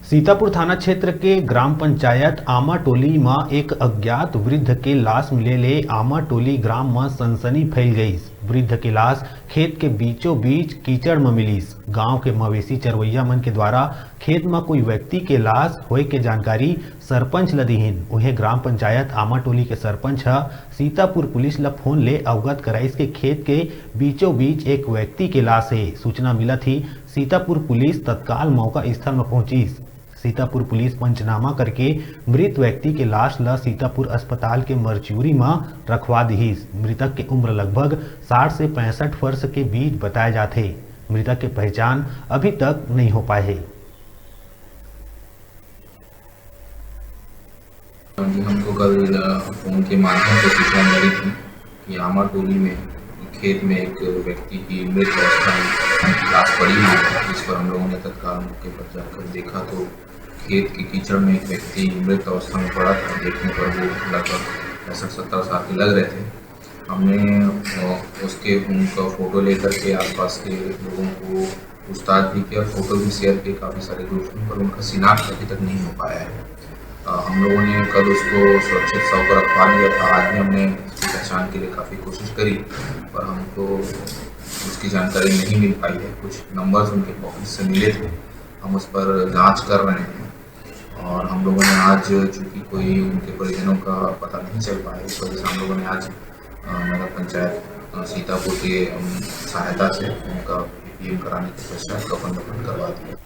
सीतापुर थाना क्षेत्र के ग्राम पंचायत आमाटोली में एक अज्ञात वृद्ध के लाश मिले आमाटोली ग्राम में सनसनी फैल गई। वृद्ध की लाश खेत के बीचों बीच कीचड़ में मिलीस। गांव के मवेशी चरवैया मन के द्वारा खेत में कोई व्यक्ति के लाश होए के जानकारी सरपंच ल दीहिन। उन्हें ग्राम पंचायत आमाटोली के सरपंच सीतापुर पुलिस ला फोन ले अवगत कराइस के खेत के बीचों बीच एक व्यक्ति के लाश है। सूचना मिला थी सीतापुर पुलिस तत्काल मौका स्थल में पहुंची। सीतापुर पुलिस पंचनामा करके मृत व्यक्ति के लाश ला सीतापुर अस्पताल के मरचूरी में रखवा दी। मृतक की उम्र लगभग 60 से 65 वर्ष के बीच बताए जाते। मृतक की पहचान अभी तक नहीं हो पाए है। हमको कल फोन के माध्यम से सूचना मिली थी कि आमाटोली में खेत में एक व्यक्ति की मृत अवस्था में लाश पड़ी हुई है। जिस पर हम लोगों ने तत्काल मौके पर जाकर देखा तो खेत के कीचड़ में एक व्यक्ति मृत अवस्था में पड़ा था। देखने पर वो लगभग 65-70 साल के लग रहे थे। हमने उसके उनका फ़ोटो लेकर के आसपास के लोगों को पूछताछ भी किया, फ़ोटो भी शेयर किए काफ़ी सारे ग्रुप्स में, पर उनका शिनाख्त अभी तक नहीं हो पाया है। हम लोगों ने कल उसको सुरक्षित शव पर रखवा दिया था। आज भी हमने उसकी पहचान के लिए काफ़ी कोशिश करी, पर हमको उसकी जानकारी नहीं मिल पाई है। कुछ नंबर्स उनके पॉकेट से मिले थे, हम उस पर जांच कर रहे हैं। और हम लोगों ने आज चूँकि कोई उनके परिजनों का पता नहीं चल पाया, इस वजह से हम लोगों ने आज नगर पंचायत सीतापुर के सहायता से उनका PPM कराने के पश्चात कफन दफन करवा दिया।